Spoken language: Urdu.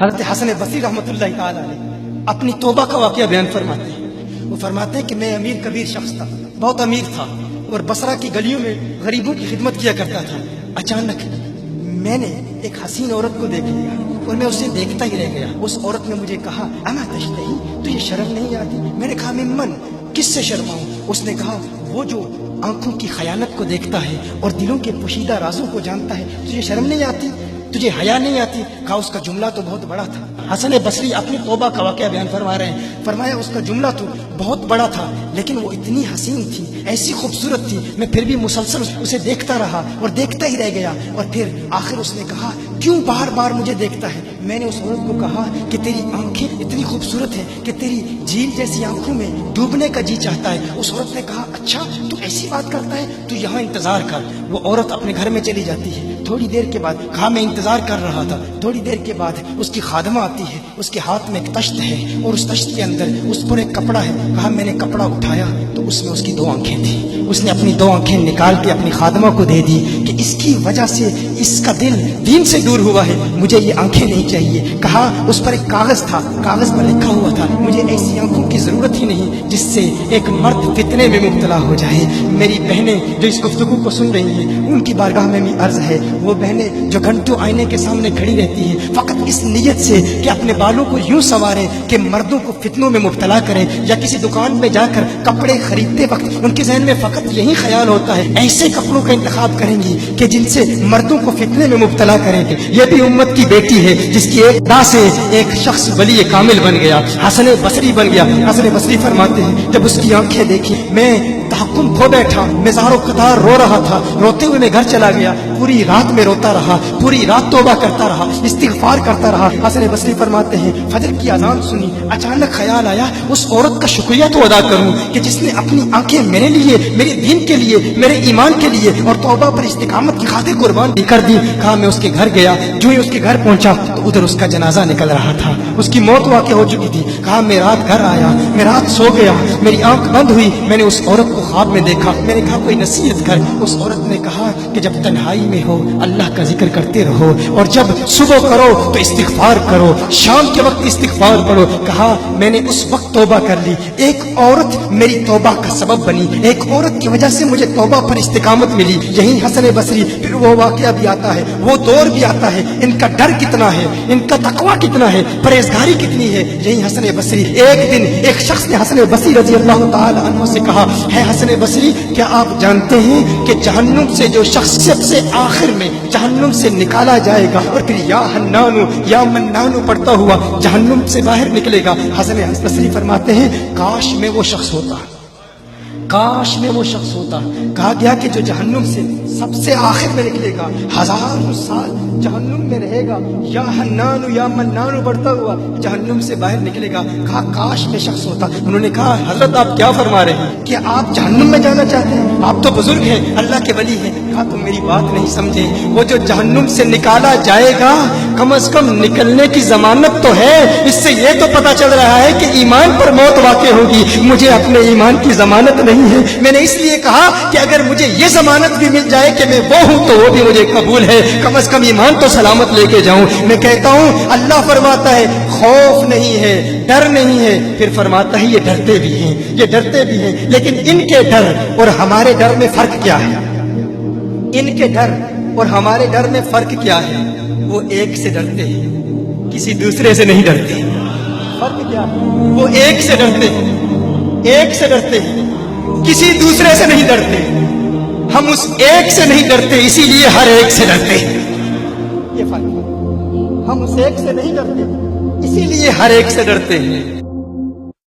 حضرت حسن بصری رحمتہ تعالی علیہ اپنی توبہ کا واقعہ بیان فرماتے ہیں۔ وہ فرماتے ہیں کہ میں امیر کبیر شخص تھا، بہت امیر تھا، اور بصرہ کی گلیوں میں غریبوں کی خدمت کیا کرتا تھا۔ اچانک میں نے ایک حسین عورت کو دیکھ لیا اور میں اسے دیکھتا ہی رہ گیا۔ اس عورت نے مجھے کہا اما تشتہی، تجھے شرم نہیں آتی؟ میں نے کہا ممن، کس سے شرماؤں؟ اس نے کہا وہ جو آنکھوں کی خیانت کو دیکھتا ہے اور دلوں کے پوشیدہ رازوں کو جانتا ہے، تجھے شرم نہیں آتی؟ تجھے حیا نہیں آتی؟ کہا اس کا جملہ تو بہت بڑا تھا۔ حسن بصری اپنی توبہ کا واقعہ بیان فرما رہے ہیں، فرمایا اس کا جملہ تو بہت بڑا تھا، لیکن وہ اتنی حسین تھی، ایسی خوبصورت تھی، میں پھر بھی مسلسل اسے دیکھتا رہا اور دیکھتا ہی رہ گیا۔ اور پھر آخر اس نے کہا کیوں بار بار مجھے دیکھتا ہے؟ میں نے اس عورت کو کہا کہ تیری آنکھیں اتنی خوبصورت ہیں کہ تیری جھیل جیسی آنکھوں میں ڈوبنے کا جی چاہتا ہے۔ اس عورت نے کہا اچھا تو ایسی بات کرتا ہے، تو یہاں انتظار کر۔ وہ عورت اپنے گھر میں چلی جاتی ہے۔ تھوڑی دیر کے بعد کہا میں انتظار کر رہا تھا۔ تھوڑی دیر کے بعد اس کی خادمہ آتی ہے، اس کے ہاتھ میں ایک تشت ہے اور اس تشت کے اندر اس پر ایک کپڑا ہے۔ کہا میں نے کپڑا اٹھایا تو اس میں اس کی 2 آنکھیں تھیں۔ اس نے اپنی 2 آنکھیں نکال کے اپنی خادمہ کو دے دی کہ اس کی وجہ سے اس کا دل دین سے دور ہوا ہے، مجھے یہ آنکھیں نہیں چاہیے۔ کہا اس پر ایک کاغذ تھا، کاغذ پر لکھا ہوا تھا مجھے ایسی آنکھوں کی ضرورت ہی نہیں جس سے ایک مرد فتنے میں مبتلا ہو جائے۔ میری بہنیں جو اس گفتگو کو سن رہی ہیں، ان کی بارگاہ میں بھی عرض ہے، وہ بہنیں جو گھنٹوں آئینے کے سامنے کھڑی رہتی ہیں فقط اس نیت سے کہ اپنے بالوں کو یوں سنواریں کہ مردوں کو فتنوں میں مبتلا کریں، یا کسی دکان میں جا کر کپڑے خریدتے وقت ان کے ذہن میں فقط یہی خیال ہوتا ہے ایسے کپڑوں کا انتخاب کریں گی کہ جن سے مردوں کو فتنے میں مبتلا کریں گے۔ یہ بھی امت کی بیٹی ہے جس کی ایک ادا سے ایک شخص ولی کامل بن گیا، حسن بصری بن گیا۔ حسن بصری فرماتے ہیں جب اس کی آنکھیں دیکھی میں تحکم کھو بیٹھا، میں زار و قطار رو رہا تھا، روتے ہوئے میں گھر چلا گیا، پوری رات میں روتا رہا، پوری رات توبہ کرتا رہا، استغفار کرتا رہا۔ حسن بصری فرماتے ہیں فجر کی اذان سنی، اچانک خیال آیا اس عورت کا شکریہ تو ادا کروں کہ جس نے اپنی آنکھیں میرے لیے، میرے دین کے لیے، میرے ایمان کے لیے اور توبہ پر استقامت کی خاطر قربان کر دی۔ کہا میں اس کے گھر گیا، جو ہی اس کے گھر پہنچا تو ادھر اس کا جنازہ نکل رہا تھا، اس کی موت واقع ہو چکی تھی۔ کہا میں رات گھر آیا، میں رات سو گیا، میری آنکھ بند ہوئی، میں نے اس عورت کو خواب میں دیکھا، میں نے کہا کوئی نصیحت کر۔ اس عورت نے کہا کہ جب تنہائی میں ہو اللہ کا ذکر کرتے رہو، اور جب صبح کرو تو استغفار کرو، شام کے وقت استغفار پڑھو۔ کہا میں نے اس وقت توبہ کر لی، ایک عورت میری توبہ کا سبب بنی، ایک عورت کی وجہ سے مجھے توبہ پر استقامت ملی۔ یہی حسن بصری پھر وہ واقعہ بھی آتا ہے، وہ دور بھی آتا ہے، ان کا ڈر کتنا ہے، ان کا تقویٰ کتنا ہے، پرہیزگاری کتنی ہے۔ یہی حسن بصری، ایک دن ایک شخص نے حسن بصری رضی اللہ تعالی عنہ سے کہا ہے حسن بصری کیا آپ جانتے ہیں کہ جہنم سے جو شخص سب سے آخر میں جہنم سے نکالا جائے گا اور پھر یا حنانو یا منانو پڑھتا ہوا جہنم سے باہر نکلے گا؟ حسن بصری فرماتے ہیں کاش میں وہ شخص ہوتا، کاش میں وہ شخص ہوتا۔ کہا گیا کہ جو جہنم سے سب سے آخر میں نکلے گا، 1000 سال جہنم میں رہے گا، یا حنانو یا منانو بڑھتا ہوا جہنم سے باہر نکلے گا۔ کہا کاش میں شخص ہوتا۔ انہوں نے کہا حضرت آپ کیا فرما رہے ہیں؟ کہ آپ جہنم میں جانا چاہتے ہیں؟ آپ تو بزرگ ہیں، اللہ کے ولی ہیں۔ کہا تم میری بات نہیں سمجھے، وہ جو جہنم سے نکالا جائے گا کم از کم نکلنے کی ضمانت تو ہے، اس سے یہ تو پتا چل رہا ہے کہ ایمان پر موت واقع ہوگی، مجھے اپنے ایمان کی ضمانت نہیں ہے۔ میں نے اس لیے کہا کہ اگر مجھے یہ ضمانت بھی مل جائے کہ میں وہ ہوں تو وہ بھی مجھے قبول ہے، کم از کم ایمان تو سلامت لے کے جاؤں۔ میں کہتا ہوں اللہ فرماتا ہے خوف نہیں ہے، ڈر نہیں ہے، پھر فرماتا ہے یہ ڈرتے بھی ہیں، یہ ڈرتے بھی ہیں، لیکن ان کے ڈر اور ہمارے ڈر میں فرق کیا ہے؟ ان کے ڈر اور ہمارے ڈر میں فرق کیا ہے؟ وہ ایک سے ڈرتے ہیں، کسی دوسرے سے نہیں ڈرتے۔ فرق کیا ہے؟ وہ ایک سے ڈرتے ہیں، ایک سے ڈرتے ہیں، کسی دوسرے سے نہیں ڈرتے۔ ہم اس ایک سے نہیں ڈرتے، اسی لیے ہر ایک سے ڈرتے ہیں۔ یہ فرق ہے، ہم اس ایک سے نہیں ڈرتے، اسی لیے ہر ایک سے ڈرتے ہیں۔